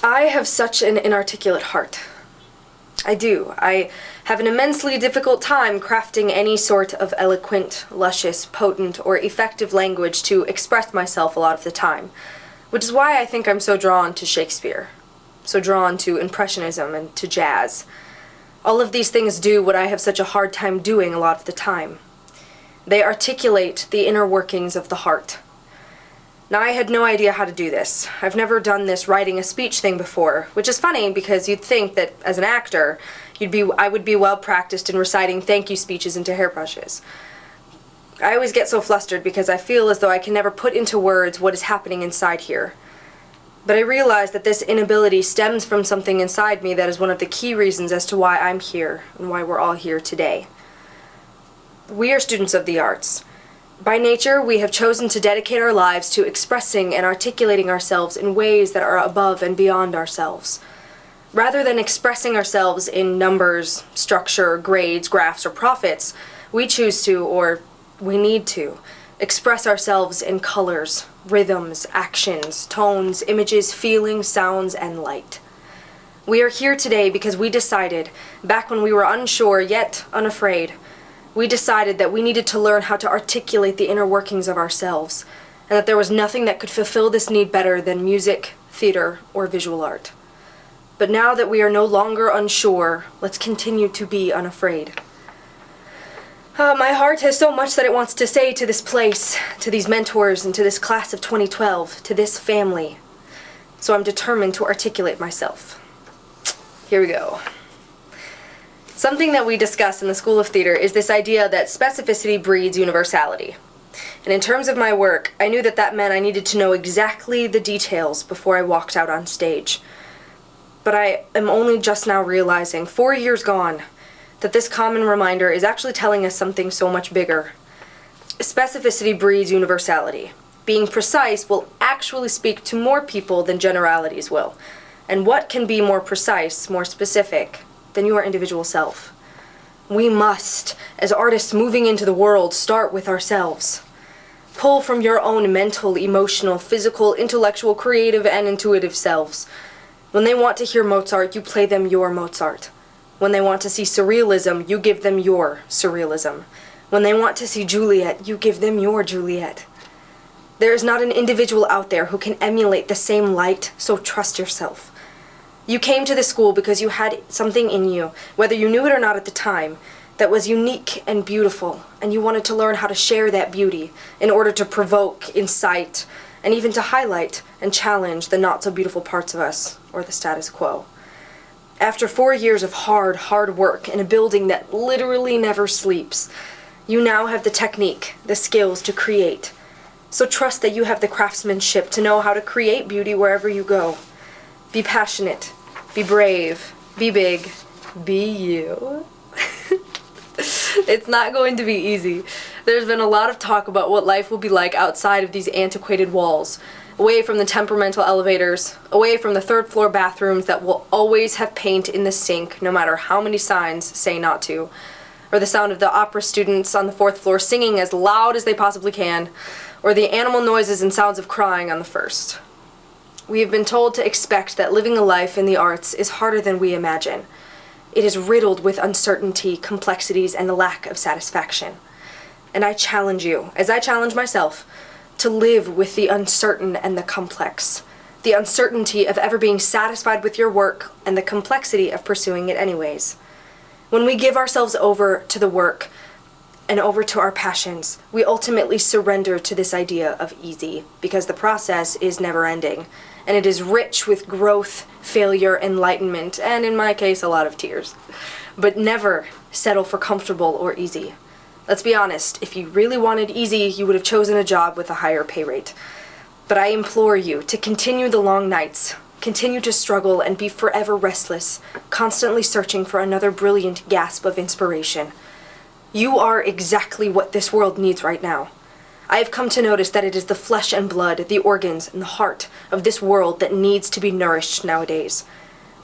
I have such an inarticulate heart. I do. I have an immensely difficult time crafting any sort of eloquent, luscious, potent, or effective language to express myself a lot of the time, which is why I think I'm so drawn to Shakespeare, so drawn to Impressionism and to jazz. All of these things do what I have such a hard time doing a lot of the time. They articulate the inner workings of the heart. Now, I had no idea how to do this. I've never done this writing a speech thing before, which is funny because you'd think that as an actor, I would be well practiced in reciting thank you speeches into hairbrushes. I always get so flustered because I feel as though I can never put into words what is happening inside here. But I realize that this inability stems from something inside me that is one of the key reasons as to why I'm here and why we're all here today. We are students of the arts. By nature, we have chosen to dedicate our lives to expressing and articulating ourselves in ways that are above and beyond ourselves. Rather than expressing ourselves in numbers, structure, grades, graphs, or profits, we choose to, or we need to, express ourselves in colors, rhythms, actions, tones, images, feelings, sounds, and light. We are here today because we decided, back when we were unsure yet unafraid, we decided that we needed to learn how to articulate the inner workings of ourselves, and that there was nothing that could fulfill this need better than music, theater, or visual art. But now that we are no longer unsure, let's continue to be unafraid. My heart has so much that it wants to say to this place, to these mentors, and to this class of 2012, to this family. So I'm determined to articulate myself. Here we go. Something that we discuss in the School of Theater is this idea that specificity breeds universality. And in terms of my work, I knew that that meant I needed to know exactly the details before I walked out on stage. But I am only just now realizing, 4 years gone, that this common reminder is actually telling us something so much bigger. Specificity breeds universality. Being precise will actually speak to more people than generalities will. And what can be more precise, more specific, than your individual self? We must, as artists moving into the world, start with ourselves. Pull from your own mental, emotional, physical, intellectual, creative, and intuitive selves. When they want to hear Mozart, you play them your Mozart. When they want to see surrealism, you give them your surrealism. When they want to see Juliet, you give them your Juliet. There is not an individual out there who can emulate the same light, so trust yourself. You came to this school because you had something in you, whether you knew it or not at the time, that was unique and beautiful, and you wanted to learn how to share that beauty in order to provoke, incite, and even to highlight and challenge the not-so-beautiful parts of us, or the status quo. After 4 years of hard work in a building that literally never sleeps, you now have the technique, the skills to create. So trust that you have the craftsmanship to know how to create beauty wherever you go. Be passionate, be brave, be big, be you. It's not going to be easy. There's been a lot of talk about what life will be like outside of these antiquated walls, away from the temperamental elevators, away from the third-floor bathrooms that will always have paint in the sink no matter how many signs say not to, or the sound of the opera students on the 4th floor singing as loud as they possibly can, or the animal noises and sounds of crying on the 1st. We have been told to expect that living a life in the arts is harder than we imagine. It is riddled with uncertainty, complexities, and the lack of satisfaction. And I challenge you, as I challenge myself, to live with the uncertain and the complex. The uncertainty of ever being satisfied with your work and the complexity of pursuing it anyways. When we give ourselves over to the work and over to our passions, we ultimately surrender to this idea of easy, because the process is never ending. And it is rich with growth, failure, enlightenment, and in my case, a lot of tears. But never settle for comfortable or easy. Let's be honest, if you really wanted easy, you would have chosen a job with a higher pay rate. But I implore you to continue the long nights, continue to struggle, and be forever restless, constantly searching for another brilliant gasp of inspiration. You are exactly what this world needs right now. I have come to notice that it is the flesh and blood, the organs, and the heart of this world that needs to be nourished nowadays.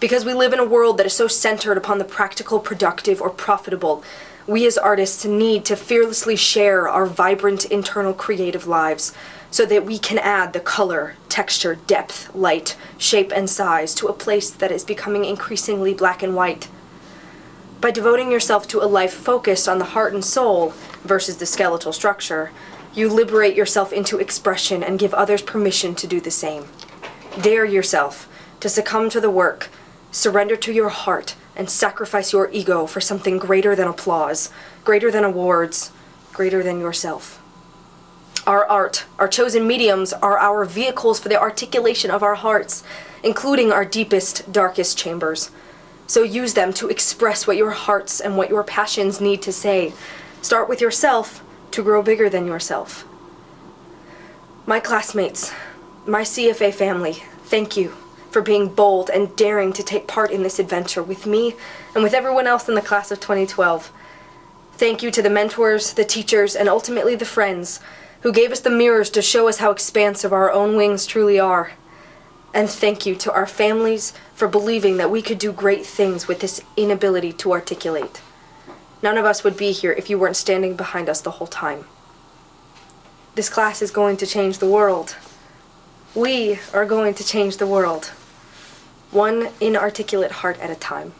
Because we live in a world that is so centered upon the practical, productive, or profitable, we as artists need to fearlessly share our vibrant internal creative lives so that we can add the color, texture, depth, light, shape, and size to a place that is becoming increasingly black and white. By devoting yourself to a life focused on the heart and soul versus the skeletal structure, you liberate yourself into expression and give others permission to do the same. Dare yourself to succumb to the work, surrender to your heart, and sacrifice your ego for something greater than applause, greater than awards, greater than yourself. Our art, our chosen mediums, are our vehicles for the articulation of our hearts, including our deepest, darkest chambers. So use them to express what your hearts and what your passions need to say. Start with yourself to grow bigger than yourself. My classmates, my CFA family, thank you for being bold and daring to take part in this adventure with me and with everyone else in the class of 2012. Thank you to the mentors, the teachers, and ultimately the friends who gave us the mirrors to show us how expansive our own wings truly are. And thank you to our families for believing that we could do great things with this inability to articulate. None of us would be here if you weren't standing behind us the whole time. This class is going to change the world. We are going to change the world. One inarticulate heart at a time.